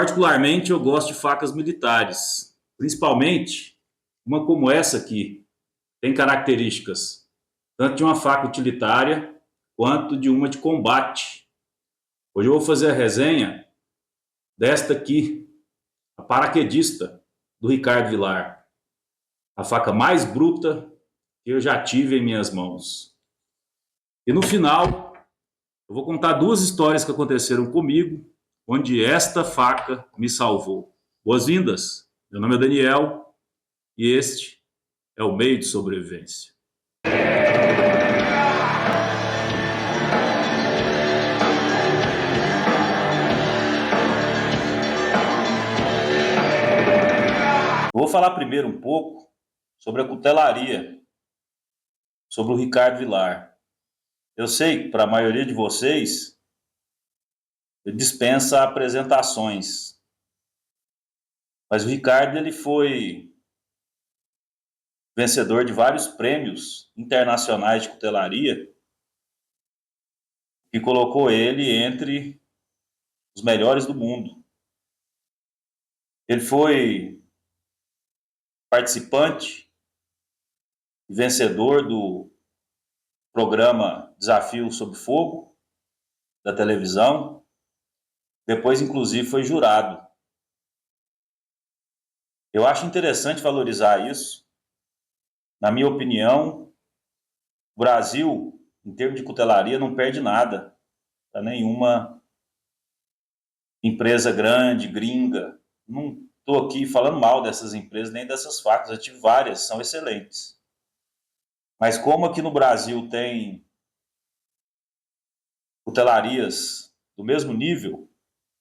Particularmente, eu gosto de facas militares, principalmente uma como essa aqui. Tem características tanto de uma faca utilitária quanto de uma de combate. Hoje eu vou fazer a resenha desta aqui, a paraquedista do Ricardo Villar, a faca mais bruta que eu já tive em minhas mãos. E no final, eu vou contar duas histórias que aconteceram comigo, onde esta faca me salvou. Boas-vindas! Meu nome é Daniel e este é o Meio de Sobrevivência. Vou falar primeiro um pouco sobre a cutelaria, sobre o Ricardo Villar. Eu sei que para a maioria de vocês ele dispensa apresentações, mas o Ricardo ele foi vencedor de vários prêmios internacionais de cutelaria que colocou ele entre os melhores do mundo. Ele foi participante e vencedor do programa Desafio Sob Fogo da televisão. Depois, inclusive, foi jurado. Eu acho interessante valorizar isso. Na minha opinião, o Brasil, em termos de cutelaria, não perde nada para nenhuma empresa grande, gringa. Não estou aqui falando mal dessas empresas, nem dessas facas. Eu tive várias, são excelentes. Mas como aqui no Brasil tem cutelarias do mesmo nível,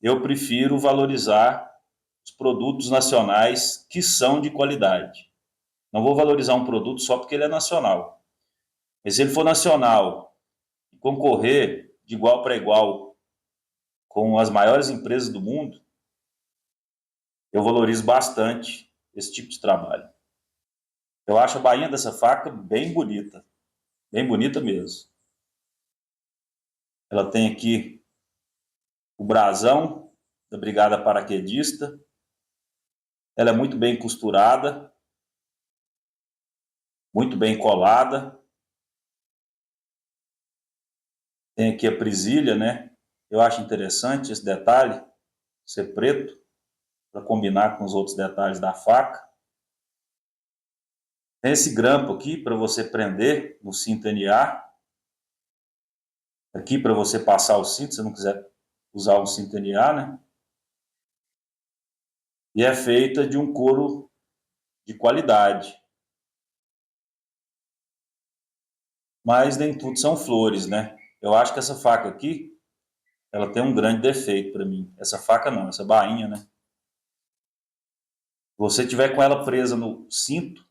eu prefiro valorizar os produtos nacionais que são de qualidade. Não vou valorizar um produto só porque ele é nacional. Mas se ele for nacional e concorrer de igual para igual com as maiores empresas do mundo, eu valorizo bastante esse tipo de trabalho. Eu acho a bainha dessa faca bem bonita mesmo. Ela tem aqui o brasão da Brigada Paraquedista. Ela é muito bem costurada, muito bem colada. Tem aqui a presilha, né? Eu acho interessante esse detalhe, ser preto, para combinar com os outros detalhes da faca. Tem esse grampo aqui para você prender no cinto NA. Aqui para você passar o cinto, se você não quiser usar um cinto NA, né? E é feita de um couro de qualidade. Mas nem tudo são flores, né? Eu acho que essa faca aqui, ela tem um grande defeito para mim. Essa faca não, essa bainha, né? Se você tiver com ela presa no cinto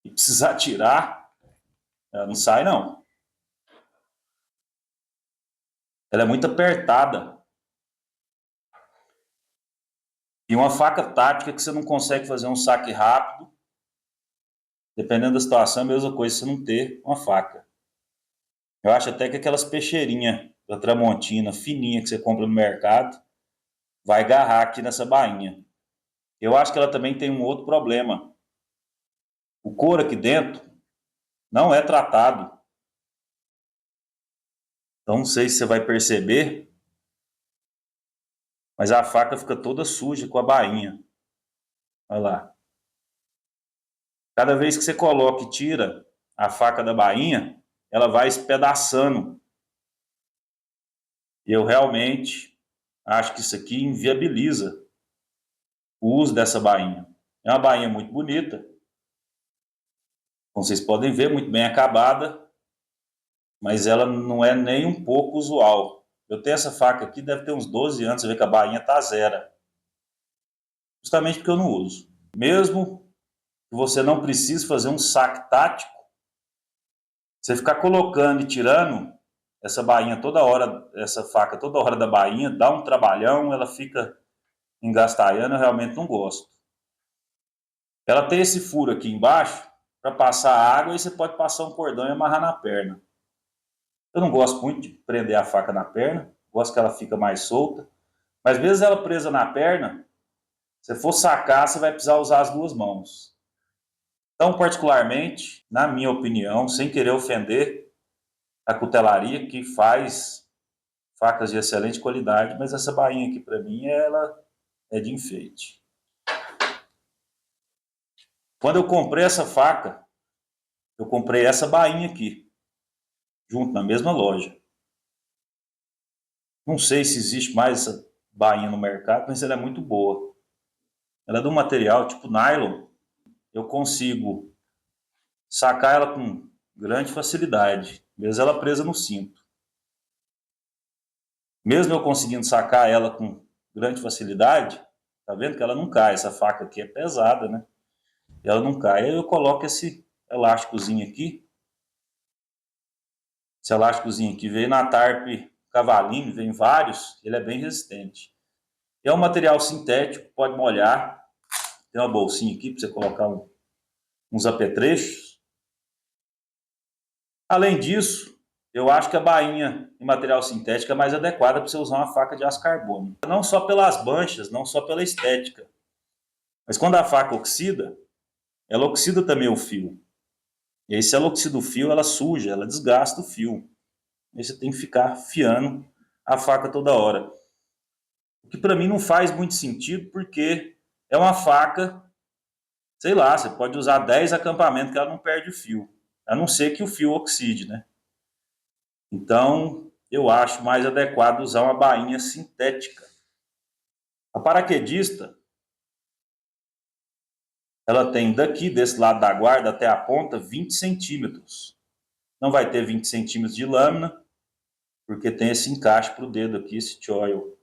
e precisar tirar, ela não sai não. Ela é muito apertada. E uma faca tática que você não consegue fazer um saque rápido, dependendo da situação, é a mesma coisa você não ter uma faca. Eu acho até que aquelas peixeirinhas da Tramontina, fininha, que você compra no mercado, vai agarrar aqui nessa bainha. Eu acho que ela também tem um outro problema. O couro aqui dentro não é tratado. Então não sei se você vai perceber, mas a faca fica toda suja com a bainha. Olha lá. Cada vez que você coloca e tira a faca da bainha, ela vai espedaçando. E eu realmente acho que isso aqui inviabiliza o uso dessa bainha. É uma bainha muito bonita, como vocês podem ver, muito bem acabada, mas ela não é nem um pouco usual. Eu tenho essa faca aqui, deve ter uns 12 anos, você vê que a bainha está zero. Justamente porque eu não uso. Mesmo que você não precise fazer um saque tático, você ficar colocando e tirando essa bainha toda hora, essa faca toda hora da bainha, dá um trabalhão, ela fica engastalhando, eu realmente não gosto. Ela tem esse furo aqui embaixo para passar água e você pode passar um cordão e amarrar na perna. Eu não gosto muito de prender a faca na perna, gosto que ela fica mais solta. Mas mesmo ela presa na perna, se for sacar, você vai precisar usar as duas mãos. Então, particularmente, na minha opinião, sem querer ofender a cutelaria, que faz facas de excelente qualidade, mas essa bainha aqui, para mim, ela é de enfeite. Quando eu comprei essa faca, eu comprei essa bainha aqui, junto, na mesma loja. Não sei se existe mais essa bainha no mercado, mas ela é muito boa. Ela é de um material tipo nylon. Eu consigo sacar ela com grande facilidade, mesmo ela presa no cinto. Mesmo eu conseguindo sacar ela com grande facilidade, tá vendo que ela não cai? Essa faca aqui é pesada, né? E ela não cai. Aí eu coloco esse elásticozinho aqui. Esse elásticozinho aqui veio na Tarp Cavaline, vem vários, ele é bem resistente. É um material sintético, pode molhar. Tem uma bolsinha aqui para você colocar uns apetrechos. Além disso, eu acho que a bainha em material sintético é mais adequada para você usar uma faca de aço carbono. Não só pelas manchas, não só pela estética, mas quando a faca oxida, ela oxida também o fio. E aí, se ela oxida o fio, ela suja, ela desgasta o fio. Aí você tem que ficar afiando a faca toda hora. O que para mim não faz muito sentido, porque é uma faca, sei lá, você pode usar 10 acampamentos que ela não perde o fio. A não ser que o fio oxide, né? Então, eu acho mais adequado usar uma bainha sintética. A paraquedista, ela tem daqui, desse lado da guarda, até a ponta, 20 centímetros. Não vai ter 20 centímetros de lâmina, porque tem esse encaixe para o dedo aqui, esse choil.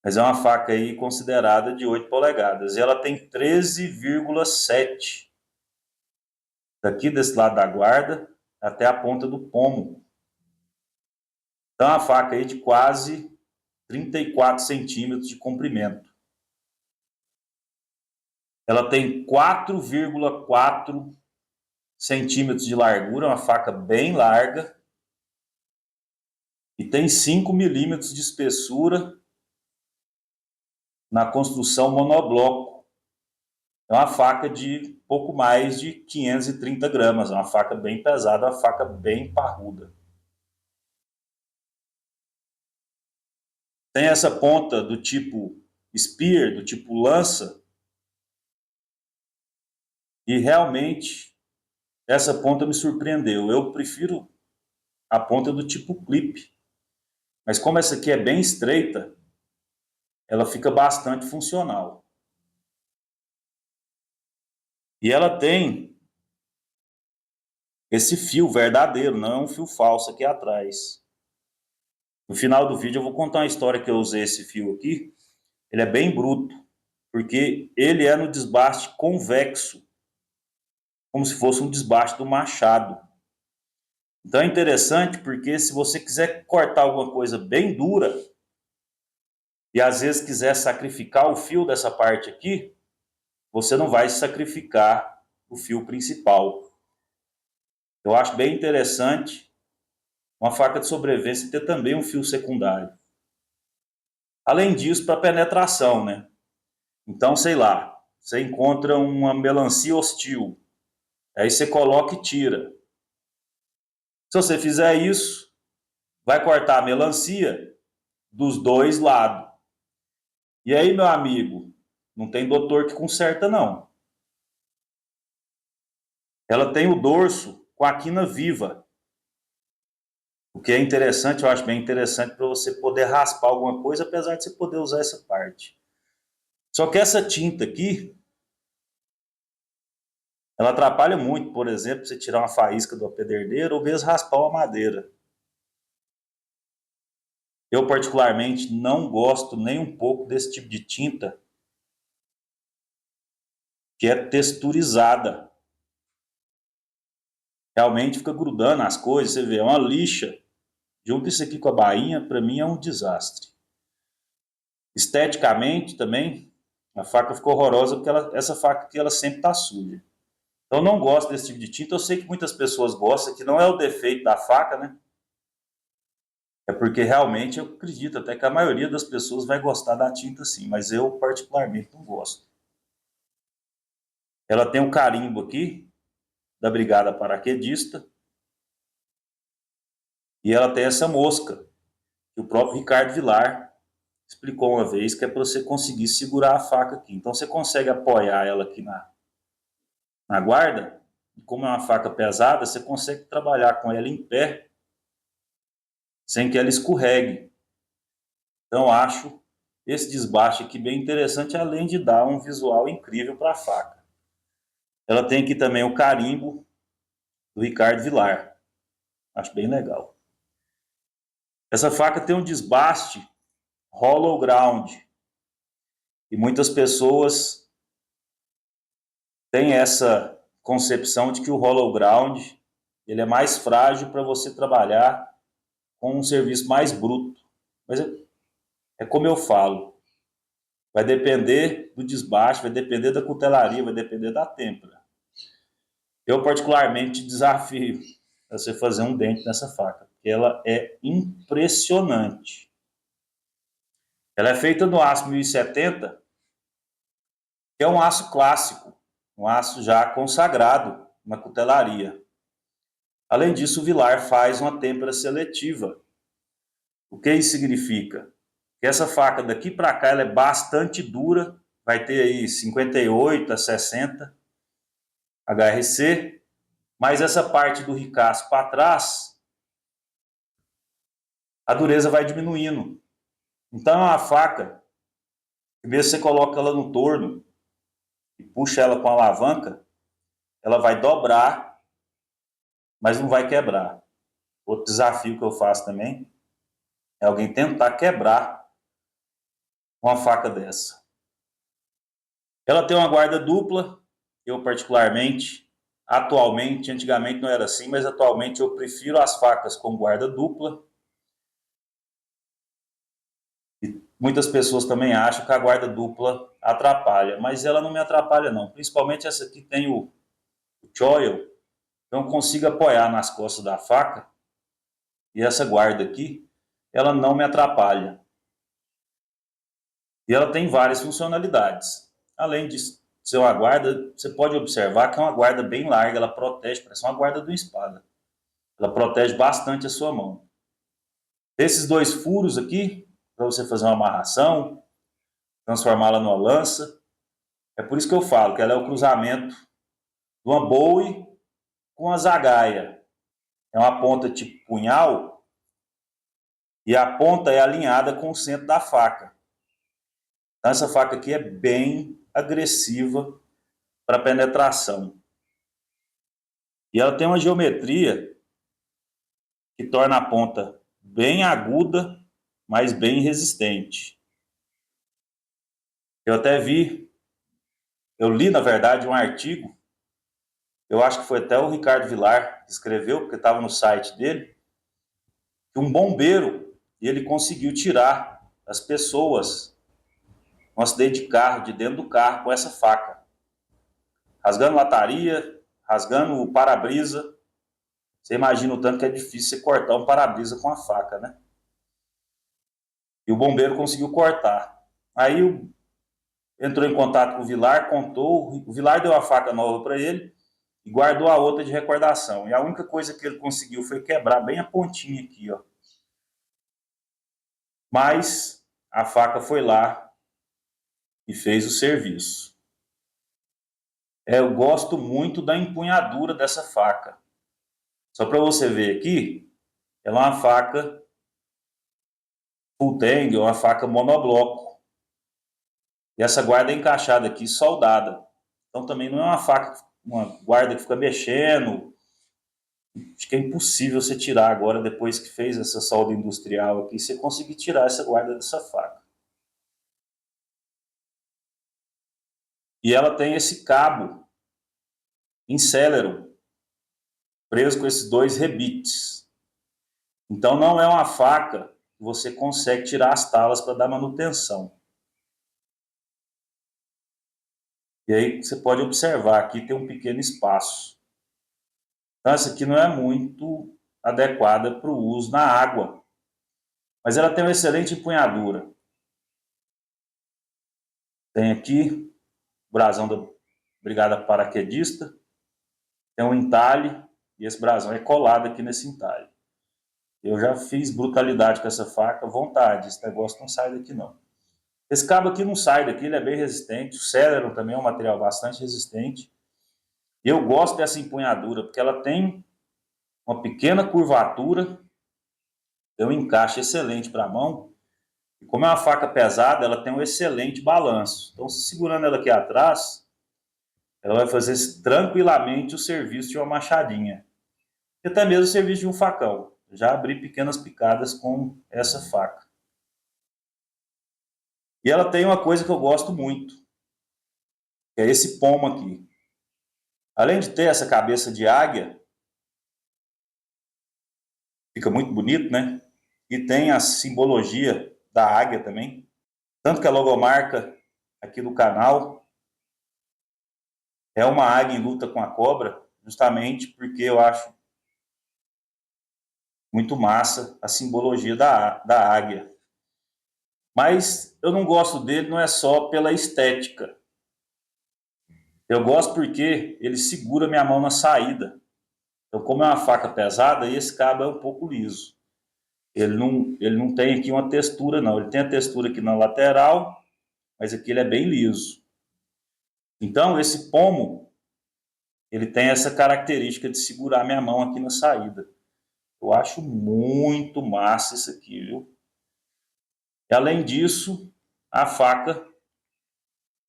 Mas é uma faca aí considerada de 8 polegadas. E ela tem 13,7. Daqui desse lado da guarda até a ponta do pomo. Então é uma faca aí de quase 34 centímetros de comprimento. Ela tem 4,4 centímetros de largura, uma faca bem larga. E tem 5 milímetros de espessura na construção monobloco. É uma faca de pouco mais de 530 gramas. É uma faca bem pesada, uma faca bem parruda. Tem essa ponta do tipo spear, do tipo lança. E realmente essa ponta me surpreendeu. Eu prefiro a ponta do tipo clip. Mas como essa aqui é bem estreita, ela fica bastante funcional. E ela tem esse fio verdadeiro, não é um fio falso aqui atrás. No final do vídeo eu vou contar uma história que eu usei esse fio aqui. Ele é bem bruto, porque ele é no desbaste convexo, como se fosse um desbaste do machado. Então é interessante porque se você quiser cortar alguma coisa bem dura, e às vezes quiser sacrificar o fio dessa parte aqui, você não vai sacrificar o fio principal. Eu acho bem interessante uma faca de sobrevivência ter também um fio secundário. Além disso, para penetração, né? Então, sei lá, você encontra uma melancia hostil, aí você coloca e tira. Se você fizer isso, vai cortar a melancia dos dois lados. E aí, meu amigo, não tem doutor que conserta, não. Ela tem o dorso com a quina viva. O que é interessante, eu acho bem interessante para você poder raspar alguma coisa, apesar de você poder usar essa parte. Só que essa tinta aqui, ela atrapalha muito, por exemplo, você tirar uma faísca do pederneiro ou mesmo raspar uma madeira. Eu, particularmente, não gosto nem um pouco desse tipo de tinta que é texturizada. Realmente fica grudando as coisas, você vê, é uma lixa. Junto isso aqui com a bainha, para mim é um desastre. Esteticamente também, a faca ficou horrorosa porque essa faca aqui ela sempre está suja. Então eu não gosto desse tipo de tinta. Eu sei que muitas pessoas gostam, que não é o defeito da faca, né? É porque realmente eu acredito até que a maioria das pessoas vai gostar da tinta sim, mas eu particularmente não gosto. Ela tem um carimbo aqui da Brigada Paraquedista e ela tem essa mosca que o próprio Ricardo Vilar explicou uma vez que é para você conseguir segurar a faca aqui. Então você consegue apoiar ela aqui na guarda, e como é uma faca pesada, você consegue trabalhar com ela em pé sem que ela escorregue. Então acho esse desbaste aqui bem interessante, além de dar um visual incrível para a faca. Ela tem aqui também o carimbo do Ricardo Vilar. Acho bem legal. Essa faca tem um desbaste hollow ground. E muitas pessoas têm essa concepção de que o hollow ground ele é mais frágil para você trabalhar com um serviço mais bruto. Mas é como eu falo, vai depender do desbaste, vai depender da cutelaria, vai depender da têmpera. Eu particularmente desafio você fazer um dente nessa faca, porque ela é impressionante. Ela é feita no aço 1070, que é um aço clássico, um aço já consagrado na cutelaria. Além disso, o Vilar faz uma têmpera seletiva. O que isso significa? Que essa faca daqui para cá ela é bastante dura, vai ter aí 58 a 60 HRC, mas essa parte do ricaço para trás, a dureza vai diminuindo. Então é uma faca, mesmo você coloca ela no torno e puxa ela com a alavanca, ela vai dobrar, mas não vai quebrar. Outro desafio que eu faço também é alguém tentar quebrar uma faca dessa. Ela tem uma guarda dupla, eu particularmente, atualmente, antigamente não era assim, mas atualmente eu prefiro as facas com guarda dupla. E muitas pessoas também acham que a guarda dupla atrapalha, mas ela não me atrapalha não. Principalmente essa aqui tem o choil, então eu consigo apoiar nas costas da faca e essa guarda aqui, ela não me atrapalha. E ela tem várias funcionalidades. Além de ser uma guarda, você pode observar que é uma guarda bem larga, ela protege, parece uma guarda de uma espada. Ela protege bastante a sua mão. Esses dois furos aqui, para você fazer uma amarração, transformá-la numa lança. É por isso que eu falo que ela é o cruzamento de uma Bowie com a zagaia. É uma ponta tipo punhal e a ponta é alinhada com o centro da faca. Então essa faca aqui é bem agressiva para penetração. E ela tem uma geometria que torna a ponta bem aguda, mas bem resistente. Eu até vi, eu li na verdade um artigo, eu acho que foi até o Ricardo Vilar que escreveu, porque estava no site dele, que um bombeiro, ele conseguiu tirar as pessoas um acidente de carro, de dentro do carro, com essa faca. Rasgando lataria, rasgando o para-brisa. Você imagina o tanto que é difícil você cortar um para-brisa com a faca, né? E o bombeiro conseguiu cortar. Aí entrou em contato com o Vilar, contou, o Vilar deu a faca nova para ele e guardou a outra de recordação. E a única coisa que ele conseguiu foi quebrar bem a pontinha aqui, ó. Mas a faca foi lá e fez o serviço. Eu gosto muito da empunhadura dessa faca. Só para você ver aqui, ela é uma faca full tang, uma faca monobloco. E essa guarda é encaixada aqui, soldada. Então também não é uma faca, uma guarda que fica mexendo. Acho que é impossível você tirar agora, depois que fez essa solda industrial aqui, você conseguir tirar essa guarda dessa faca. E ela tem esse cabo em célero, preso com esses dois rebites. Então não é uma faca que você consegue tirar as talas para dar manutenção. E aí você pode observar, aqui tem um pequeno espaço. Então essa aqui não é muito adequada para o uso na água. Mas ela tem uma excelente empunhadura. Tem aqui o brasão da Brigada Paraquedista, tem um entalhe, e esse brasão é colado aqui nesse entalhe. Eu já fiz brutalidade com essa faca à vontade, esse negócio não sai daqui não. Esse cabo aqui não sai daqui, ele é bem resistente, o Celeron também é um material bastante resistente. E eu gosto dessa empunhadura, porque ela tem uma pequena curvatura, tem um encaixe excelente para a mão, e como é uma faca pesada, ela tem um excelente balanço. Então, segurando ela aqui atrás, ela vai fazer tranquilamente o serviço de uma machadinha. E até mesmo o serviço de um facão. Já abri pequenas picadas com essa faca. E ela tem uma coisa que eu gosto muito, que é esse pomo aqui. Além de ter essa cabeça de águia, fica muito bonito, né? E tem a simbologia da águia também. Tanto que a logomarca aqui do canal é uma águia em luta com a cobra, justamente porque eu acho muito massa a simbologia da águia. Mas eu não gosto dele, não é só pela estética. Eu gosto porque ele segura minha mão na saída. Então, como é uma faca pesada, esse cabo é um pouco liso. Ele não tem aqui uma textura, não. Ele tem a textura aqui na lateral, mas aqui ele é bem liso. Então, esse pomo, ele tem essa característica de segurar minha mão aqui na saída. Eu acho muito massa isso aqui, viu? E, além disso, a faca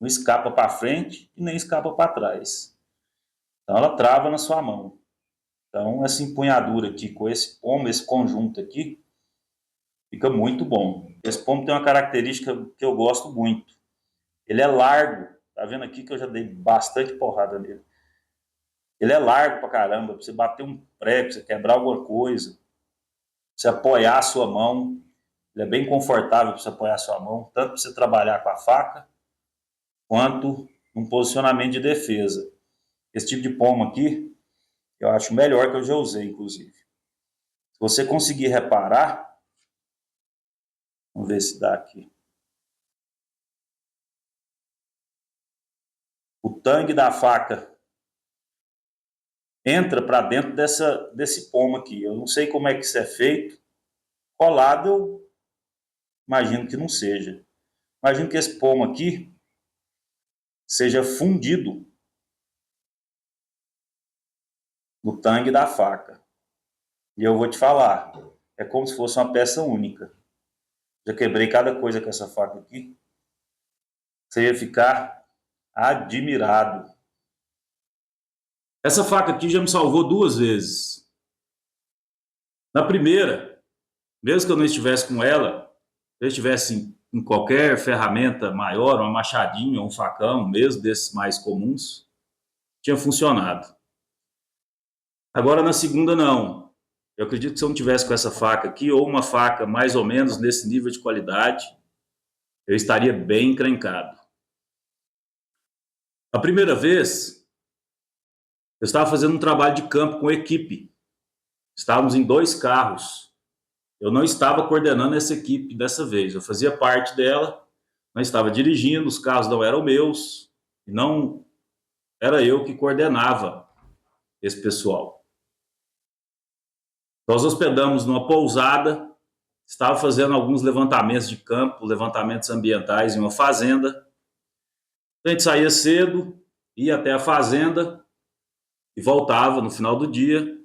não escapa para frente e nem escapa para trás. Então, ela trava na sua mão. Então, essa empunhadura aqui com esse pomo, esse conjunto aqui, fica muito bom. Esse pomo tem uma característica que eu gosto muito. Ele é largo. Tá vendo aqui que eu já dei bastante porrada nele. Ele é largo pra caramba, pra você bater um prego, pra você quebrar alguma coisa, pra você apoiar a sua mão. Ele é bem confortável para você apoiar a sua mão, tanto para você trabalhar com a faca, quanto num posicionamento de defesa. Esse tipo de pomo aqui, eu acho o melhor que eu já usei, inclusive. Se você conseguir reparar, vamos ver se dá aqui. O tangue da faca entra para dentro desse pomo aqui. Eu não sei como é que isso é feito. Colado, eu imagino que não seja. Imagino que esse pomo aqui seja fundido no tangue da faca. E eu vou te falar, é como se fosse uma peça única. Já quebrei cada coisa com essa faca aqui. Você ia ficar admirado. Essa faca aqui já me salvou duas vezes. Na primeira, mesmo que eu não estivesse com ela, se eu estivesse em qualquer ferramenta maior, uma machadinha, um facão, mesmo desses mais comuns, tinha funcionado. Agora na segunda não. Eu acredito que se eu não tivesse com essa faca aqui, ou uma faca mais ou menos nesse nível de qualidade, eu estaria bem encrencado. A primeira vez, eu estava fazendo um trabalho de campo com equipe. Estávamos em 2 carros. Eu não estava coordenando essa equipe dessa vez. Eu fazia parte dela, não estava dirigindo, os carros não eram meus, e não era eu que coordenava esse pessoal. Nós hospedamos numa pousada, estava fazendo alguns levantamentos de campo, levantamentos ambientais em uma fazenda. A gente saía cedo, ia até a fazenda e voltava no final do dia,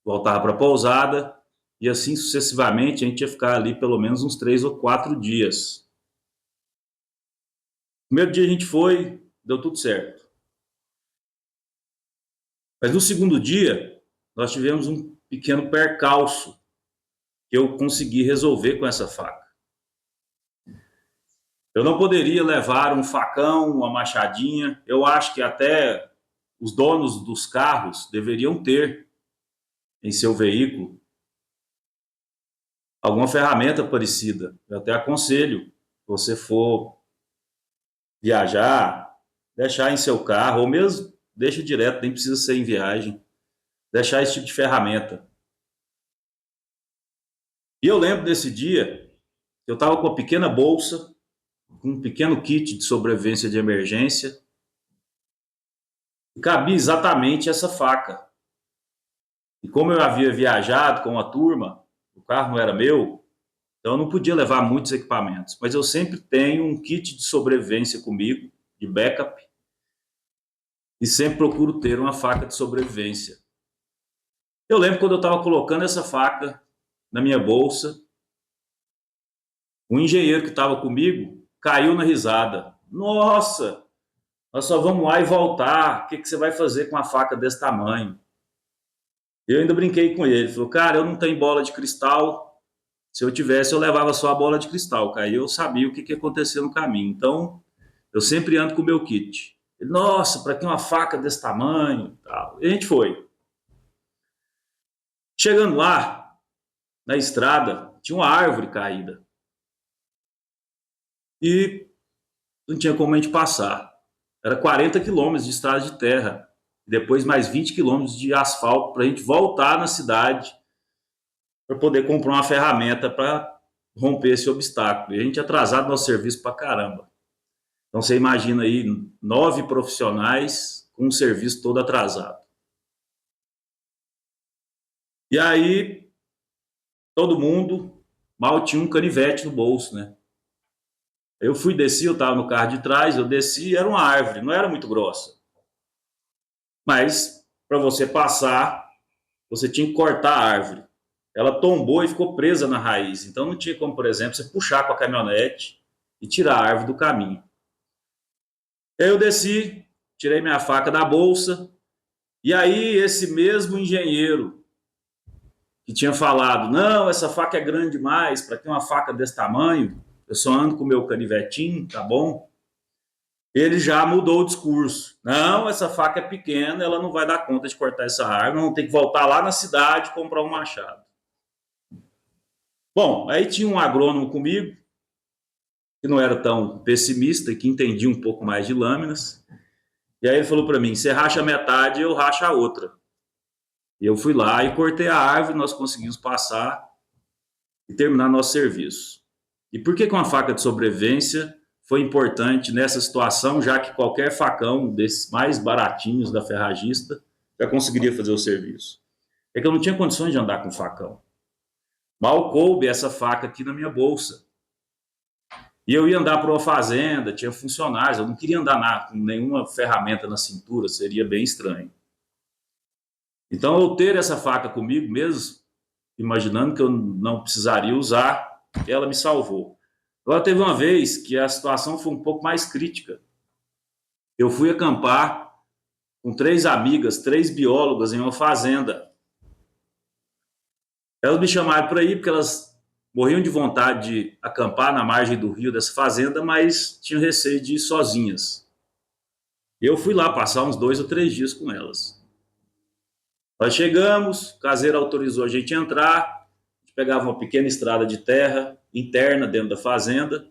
voltava para a pousada, e assim sucessivamente a gente ia ficar ali pelo menos uns 3 ou 4 dias. No primeiro dia a gente foi, deu tudo certo. Mas no segundo dia, nós tivemos um pequeno percalço que eu consegui resolver com essa faca. Eu não poderia levar um facão, uma machadinha. Eu acho que até os donos dos carros deveriam ter em seu veículo alguma ferramenta parecida. Eu até aconselho, se você for viajar, deixar em seu carro, ou mesmo deixa direto, nem precisa ser em viagem, deixar esse tipo de ferramenta. E eu lembro desse dia, eu estava com uma pequena bolsa, com um pequeno kit de sobrevivência de emergência, e cabia exatamente essa faca. E como eu havia viajado com a turma, o carro não era meu, então eu não podia levar muitos equipamentos. Mas eu sempre tenho um kit de sobrevivência comigo, de backup, e sempre procuro ter uma faca de sobrevivência. Eu lembro quando eu estava colocando essa faca na minha bolsa, o engenheiro que estava comigo caiu na risada. Nossa, nós só vamos lá e voltar. O que você vai fazer com uma faca desse tamanho? Eu ainda brinquei com ele. Ele falou, cara, eu não tenho bola de cristal. Se eu tivesse, eu levava só a bola de cristal. Aí eu sabia o que ia acontecer no caminho. Então, eu sempre ando com o meu kit. Ele, nossa, para que uma faca desse tamanho? E a gente foi. Chegando lá, na estrada, tinha uma árvore caída. E não tinha como a gente passar. Era 40 quilômetros de estrada de terra. Depois mais 20 quilômetros de asfalto para a gente voltar na cidade para poder comprar uma ferramenta para romper esse obstáculo. E a gente atrasado nosso serviço para caramba. Então você imagina aí 9 profissionais com o serviço todo atrasado. E aí todo mundo mal tinha um canivete no bolso, né? Eu fui descer, eu estava no carro de trás, eu desci, era uma árvore, não era muito grossa. Mas para você passar, você tinha que cortar a árvore. Ela tombou e ficou presa na raiz. Então não tinha como, por exemplo, você puxar com a caminhonete e tirar a árvore do caminho. E aí eu desci, tirei minha faca da bolsa, e aí esse mesmo engenheiro que tinha falado, não, essa faca é grande demais, para ter uma faca desse tamanho, eu só ando com o meu canivetinho, tá bom? Ele já mudou o discurso. Não, essa faca é pequena, ela não vai dar conta de cortar essa árvore, vamos ter que voltar lá na cidade e comprar um machado. Bom, aí tinha um agrônomo comigo, que não era tão pessimista, que entendia um pouco mais de lâminas. E aí ele falou para mim, você racha metade, eu racho a outra. E eu fui lá e cortei a árvore, nós conseguimos passar e terminar nosso serviço. E por que uma faca de sobrevivência foi importante nessa situação, já que qualquer facão desses mais baratinhos da ferragista já conseguiria fazer o serviço? É que eu não tinha condições de andar com facão. Mal coube essa faca aqui na minha bolsa. E eu ia andar para uma fazenda, tinha funcionários, eu não queria andar com nenhuma ferramenta na cintura, seria bem estranho. Então, eu ter essa faca comigo, mesmo imaginando que eu não precisaria usar, ela me salvou. Agora, teve uma vez que a situação foi um pouco mais crítica. Eu fui acampar com 3 amigas, 3 biólogas, em uma fazenda. Elas me chamaram para ir porque elas morriam de vontade de acampar na margem do rio dessa fazenda, mas tinham receio de ir sozinhas. Eu fui lá passar uns 2 ou 3 dias com elas. Nós chegamos, o caseiro autorizou a gente entrar, a gente pegava uma pequena estrada de terra interna dentro da fazenda.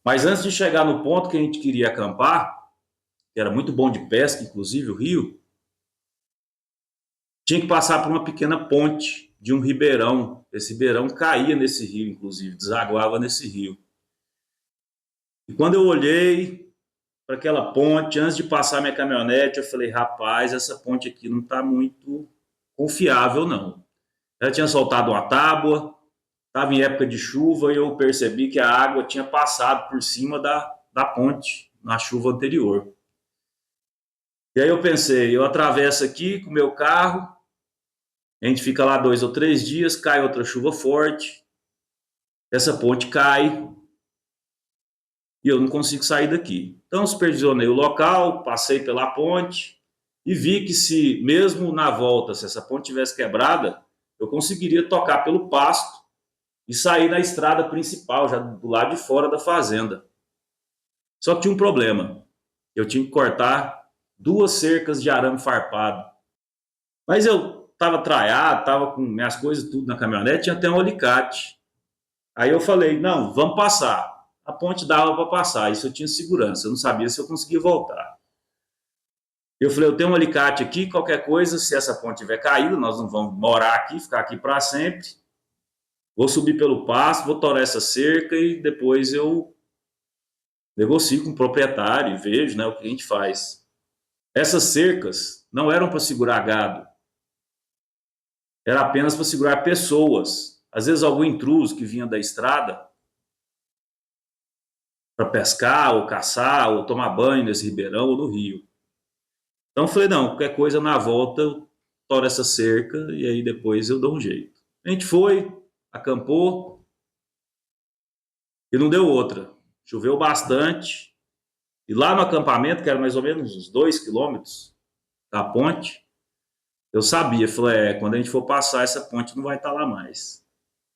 Mas antes de chegar no ponto que a gente queria acampar, que era muito bom de pesca, inclusive o rio, tinha que passar por uma pequena ponte de um ribeirão. Esse ribeirão caía nesse rio, inclusive, desaguava nesse rio. E quando eu olhei para aquela ponte, antes de passar minha caminhonete, eu falei, rapaz, essa ponte aqui não está muito confiável, não. Ela tinha soltado uma tábua, estava em época de chuva e eu percebi que a água tinha passado por cima da ponte na chuva anterior. E aí eu pensei, eu atravesso aqui com o meu carro, a gente fica lá 2 ou 3 dias, cai outra chuva forte, essa ponte cai e eu não consigo sair daqui. Então supervisionei o local, passei pela ponte e vi que se mesmo na volta, se essa ponte tivesse quebrada, eu conseguiria tocar pelo pasto e sair na estrada principal, já do lado de fora da fazenda. Só que tinha um problema, eu tinha que cortar 2 cercas de arame farpado. Mas eu estava traiado, estava com minhas coisas tudo na caminhonete, tinha até um alicate. Aí eu falei, não, vamos passar. A ponte dava para passar, isso eu tinha segurança, eu não sabia se eu conseguia voltar. Eu falei, eu tenho um alicate aqui, qualquer coisa, se essa ponte tiver caído, nós não vamos morar aqui, ficar aqui para sempre. vou subir pelo pasto, vou torar essa cerca e depois eu negocio com o proprietário e vejo, né, o que a gente faz. Essas cercas não eram para segurar gado, era apenas para segurar pessoas. Às vezes algum intruso que vinha da estrada para pescar ou caçar ou tomar banho nesse ribeirão ou no rio. Então eu falei, não, qualquer coisa na volta eu toro essa cerca e aí depois eu dou um jeito. A gente foi, acampou e não deu outra. Choveu bastante e lá no acampamento, que era mais ou menos uns 2 quilômetros da ponte, eu sabia, falei, quando a gente for passar essa ponte não vai estar lá mais.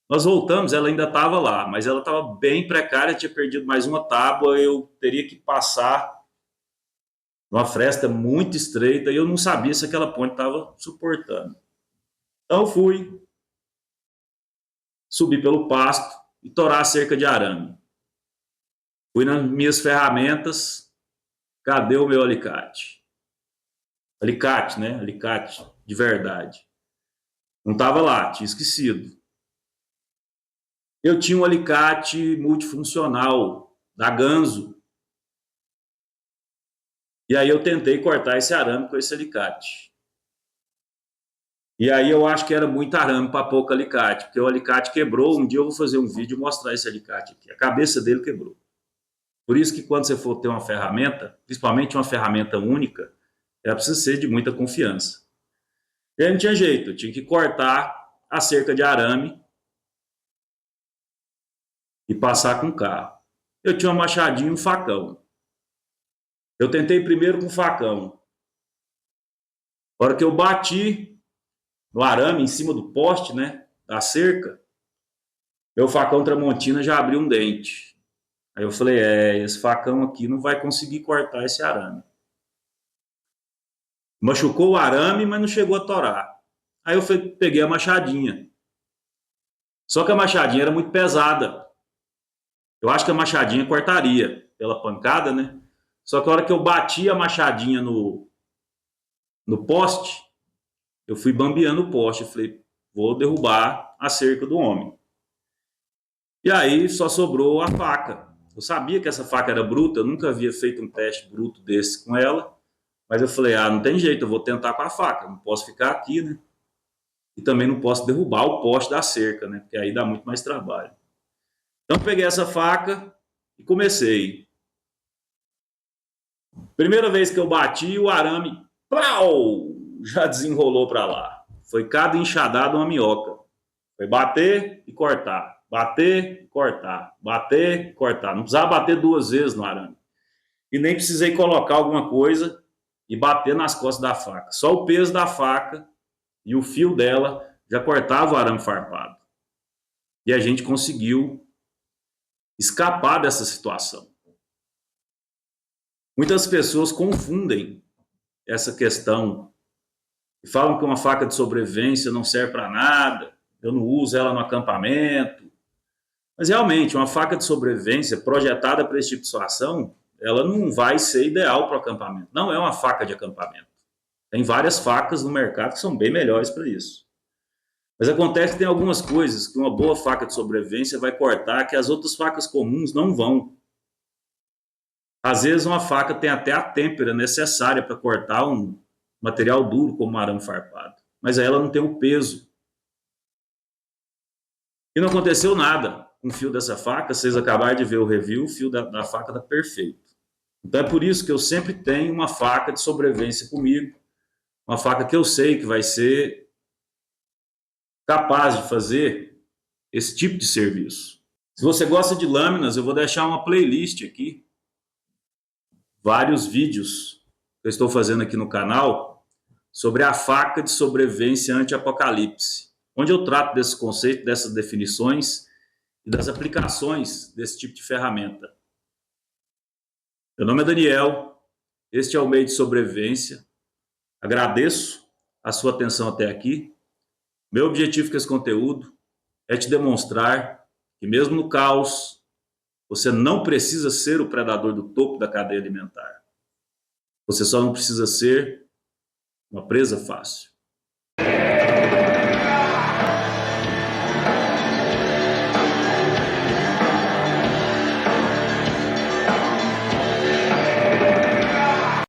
Nós voltamos, ela ainda estava lá, mas ela estava bem precária, tinha perdido mais uma tábua, eu teria que passar numa fresta muito estreita e eu não sabia se aquela ponte estava suportando. Então fui, subi pelo pasto e torar a cerca de arame. Fui nas minhas ferramentas, cadê o meu alicate? Alicate, né? Alicate de verdade. Não estava lá, tinha esquecido. Eu tinha um alicate multifuncional da Ganzo. E aí eu tentei cortar esse arame com esse alicate. E aí eu acho que era muito arame para pouco alicate, porque o alicate quebrou. Um dia eu vou fazer um vídeo e mostrar esse alicate aqui. A cabeça dele quebrou. Por isso que quando você for ter uma ferramenta, principalmente uma ferramenta única, ela precisa ser de muita confiança. E aí não tinha jeito, eu tinha que cortar a cerca de arame e passar com o carro. Eu tinha uma machadinha e um facão. Eu tentei primeiro com o facão. Na hora que eu bati no arame em cima do poste, né, da cerca, meu facão Tramontina já abriu um dente. Aí eu falei, esse facão aqui não vai conseguir cortar esse arame. Machucou o arame, mas não chegou a torar. Aí eu peguei a machadinha. Só que a machadinha era muito pesada. Eu acho que a machadinha cortaria pela pancada, né? Só que a hora que eu bati a machadinha no poste, eu fui bambeando o poste. Eu falei, vou derrubar a cerca do homem. E aí só sobrou a faca. Eu sabia que essa faca era bruta, eu nunca havia feito um teste bruto desse com ela. Mas eu falei, não tem jeito, eu vou tentar com a faca. Não posso ficar aqui, né? E também não posso derrubar o poste da cerca, né? Porque aí dá muito mais trabalho. Então peguei essa faca e comecei. Primeira vez que eu bati, o arame plau, já desenrolou para lá. Foi cada enxadada uma minhoca. Foi bater e cortar, bater, cortar, bater, cortar. Não precisava bater 2 vezes no arame. E nem precisei colocar alguma coisa e bater nas costas da faca. Só o peso da faca e o fio dela já cortava o arame farpado. E a gente conseguiu escapar dessa situação. Muitas pessoas confundem essa questão e falam que uma faca de sobrevivência não serve para nada, eu não uso ela no acampamento. Mas realmente, uma faca de sobrevivência projetada para esse tipo de situação, ela não vai ser ideal para o acampamento. Não é uma faca de acampamento. Tem várias facas no mercado que são bem melhores para isso. Mas acontece que tem algumas coisas que uma boa faca de sobrevivência vai cortar que as outras facas comuns não vão. Às vezes uma faca tem até a têmpera necessária para cortar um material duro como um arame farpado, mas aí ela não tem o peso. E não aconteceu nada com o fio dessa faca, vocês acabaram de ver o review, o fio da faca está perfeito. Então é por isso que eu sempre tenho uma faca de sobrevivência comigo, uma faca que eu sei que vai ser capaz de fazer esse tipo de serviço. Se você gosta de lâminas, eu vou deixar uma playlist aqui, vários vídeos que eu estou fazendo aqui no canal sobre a faca de sobrevivência anti-apocalipse, onde eu trato desse conceito, dessas definições e das aplicações desse tipo de ferramenta. Meu nome é Daniel, este é o Meio de Sobrevivência. Agradeço a sua atenção até aqui. Meu objetivo com esse conteúdo é te demonstrar que mesmo no caos, você não precisa ser o predador do topo da cadeia alimentar. Você só não precisa ser uma presa fácil.